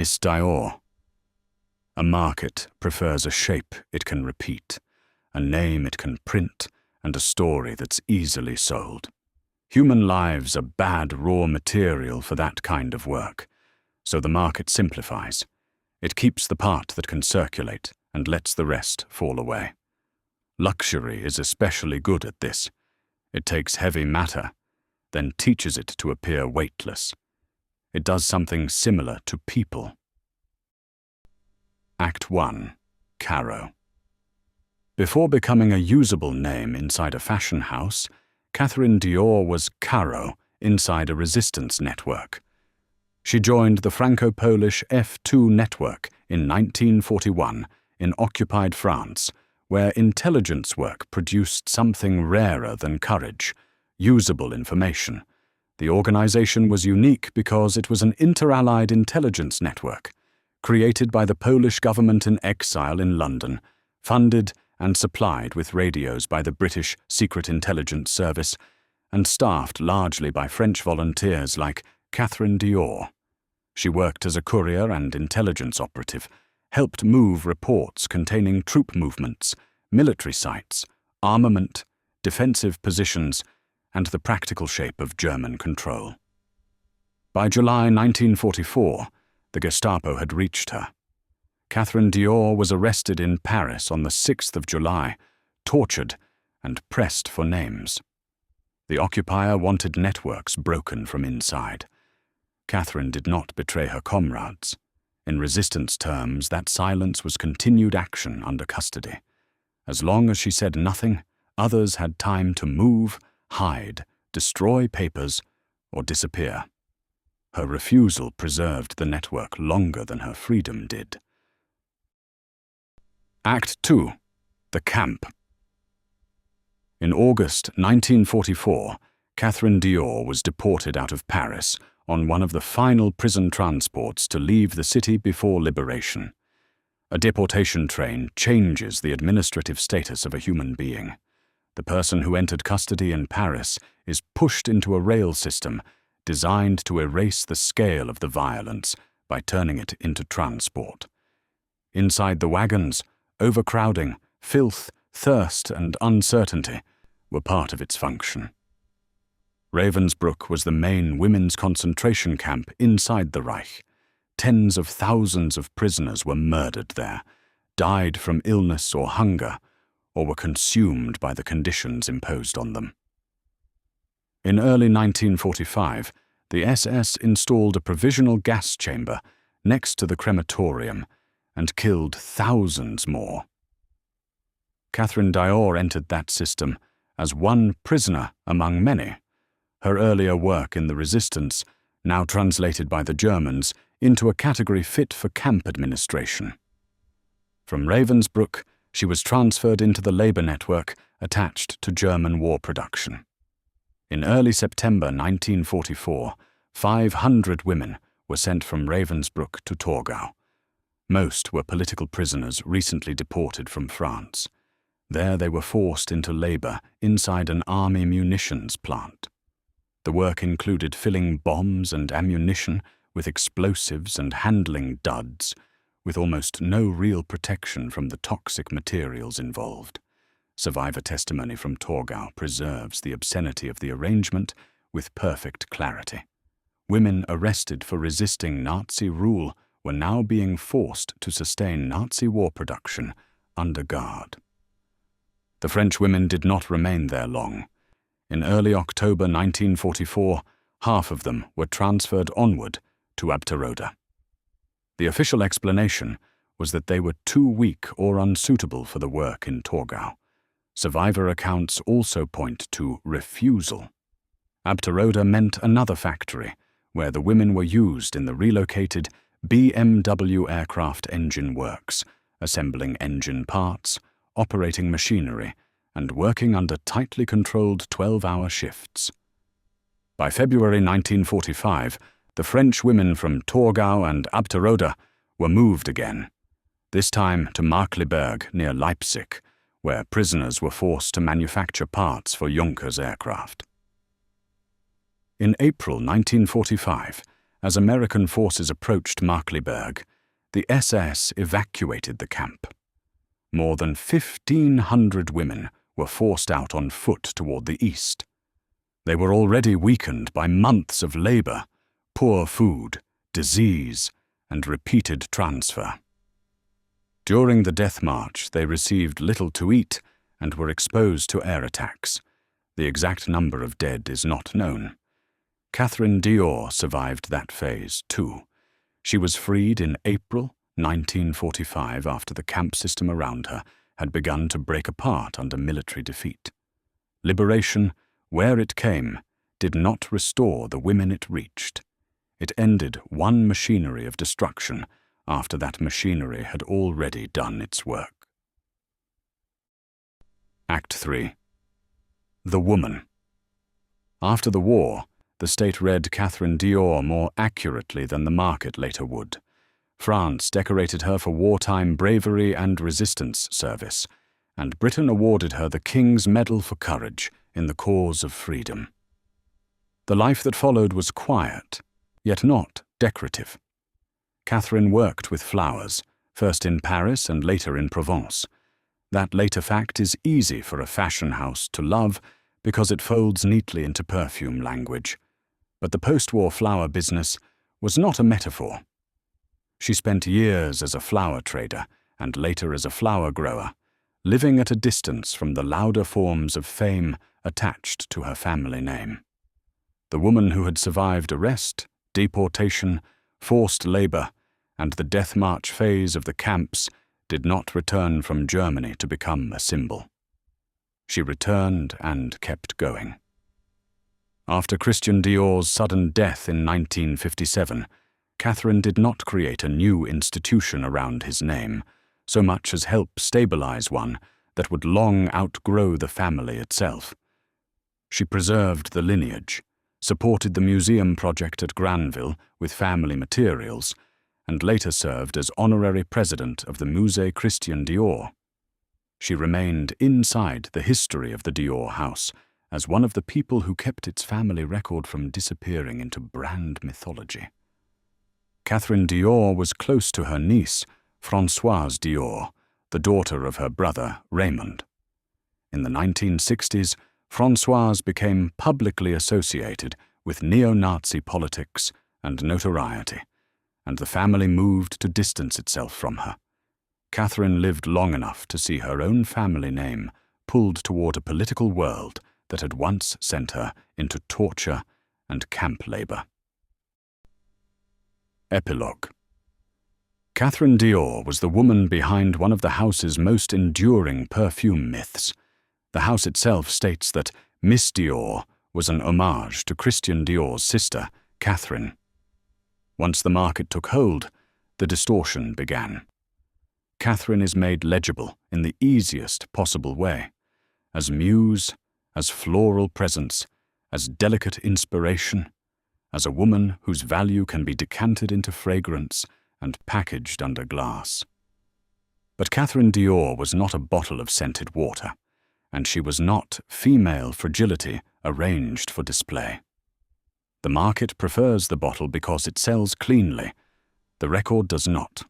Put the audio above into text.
Miss Dior. A market prefers a shape it can repeat, a name it can print, and a story that's easily sold. Human lives are bad raw material for that kind of work, so the market simplifies. It keeps the part that can circulate and lets the rest fall away. Luxury is especially good at this. It takes heavy matter, then teaches it to appear weightless. It does something similar to people. Act 1. Caro. Before becoming a usable name inside a fashion house, Catherine Dior was Caro inside a resistance network. She joined the Franco-Polish F2 network in 1941 in occupied France, where intelligence work produced something rarer than courage, usable information. The organization was unique because it was an inter-allied intelligence network, created by the Polish government in exile in London, funded and supplied with radios by the British Secret Intelligence Service, and staffed largely by French volunteers like Catherine Dior. She worked as a courier and intelligence operative, helped move reports containing troop movements, military sites, armament, defensive positions, and the practical shape of German control. By July 1944, the Gestapo had reached her. Catherine Dior was arrested in Paris on the 6th of July, tortured, and pressed for names. The occupier wanted networks broken from inside. Catherine did not betray her comrades. In resistance terms, that silence was continued action under custody. As long as she said nothing, others had time to move, hide, destroy papers, or disappear. Her refusal preserved the network longer than her freedom did. Act 2. The Camp. In August 1944, Catherine Dior was deported out of Paris on one of the final prison transports to leave the city before liberation. A deportation train changes the administrative status of a human being. The person who entered custody in Paris is pushed into a rail system designed to erase the scale of the violence by turning it into transport. Inside the wagons, overcrowding, filth, thirst, and uncertainty were part of its function. Ravensbrück was the main women's concentration camp inside the Reich. Tens of thousands of prisoners were murdered there, died from illness or hunger, or were consumed by the conditions imposed on them. In early 1945, the SS installed a provisional gas chamber next to the crematorium and killed thousands more. Catherine Dior entered that system as one prisoner among many. Her earlier work in the Resistance, now translated by the Germans into a category fit for camp administration. From Ravensbrück, she was transferred into the labor network attached to German war production. In early September 1944, 500 women were sent from Ravensbrück to Torgau. Most were political prisoners recently deported from France. There they were forced into labor inside an army munitions plant. The work included filling bombs and ammunition with explosives and handling duds, with almost no real protection from the toxic materials involved. Survivor testimony from Torgau preserves the obscenity of the arrangement with perfect clarity. Women arrested for resisting Nazi rule were now being forced to sustain Nazi war production under guard. The French women did not remain there long. In early October 1944, half of them were transferred onward to Abterode. The official explanation was that they were too weak or unsuitable for the work in Torgau. Survivor accounts also point to refusal. Abterode meant another factory, where the women were used in the relocated BMW aircraft engine works, assembling engine parts, operating machinery, and working under tightly controlled 12-hour shifts. By February 1945, the French women from Torgau and Abterode were moved again, this time to Markkleeberg near Leipzig, where prisoners were forced to manufacture parts for Junkers aircraft. In April 1945, As American forces approached Markkleeberg, the SS evacuated the camp. More than 1,500 women were forced out on foot toward the east. They were already weakened by months of labor, poor food, disease, and repeated transfer. During the death march, they received little to eat and were exposed to air attacks. The exact number of dead is not known. Catherine Dior survived that phase, too. She was freed in April 1945 after the camp system around her had begun to break apart under military defeat. Liberation, where it came, did not restore the women it reached. It ended one machinery of destruction after that machinery had already done its work. Act 3. The Woman. After the war, the state read Catherine Dior more accurately than the market later would. France decorated her for wartime bravery and resistance service, and Britain awarded her the King's Medal for Courage in the cause of freedom. The life that followed was quiet, yet not decorative. Catherine worked with flowers, first in Paris and later in Provence. That later fact is easy for a fashion house to love because it folds neatly into perfume language. But the post-war flower business was not a metaphor. She spent years as a flower trader and later as a flower grower, living at a distance from the louder forms of fame attached to her family name. The woman who had survived arrest, deportation, forced labor, and the death march phase of the camps did not return from Germany to become a symbol. She returned and kept going. After Christian Dior's sudden death in 1957, Catherine did not create a new institution around his name, so much as help stabilize one that would long outgrow the family itself. She preserved the lineage, supported the museum project at Granville with family materials, and later served as honorary president of the Musée Christian Dior. She remained inside the history of the Dior house as one of the people who kept its family record from disappearing into brand mythology. Catherine Dior was close to her niece, Françoise Dior, the daughter of her brother, Raymond. In the 1960s, Françoise became publicly associated with neo-Nazi politics and notoriety, and the family moved to distance itself from her. Catherine lived long enough to see her own family name pulled toward a political world that had once sent her into torture and camp labor. Epilogue. Catherine Dior was the woman behind one of the house's most enduring perfume myths. The house itself states that Miss Dior was an homage to Christian Dior's sister, Catherine. Once the market took hold, the distortion began. Catherine is made legible in the easiest possible way, as muse, as floral presence, as delicate inspiration, as a woman whose value can be decanted into fragrance and packaged under glass. But Catherine Dior was not a bottle of scented water, and she was not female fragility arranged for display. The market prefers the bottle because it sells cleanly. The record does not.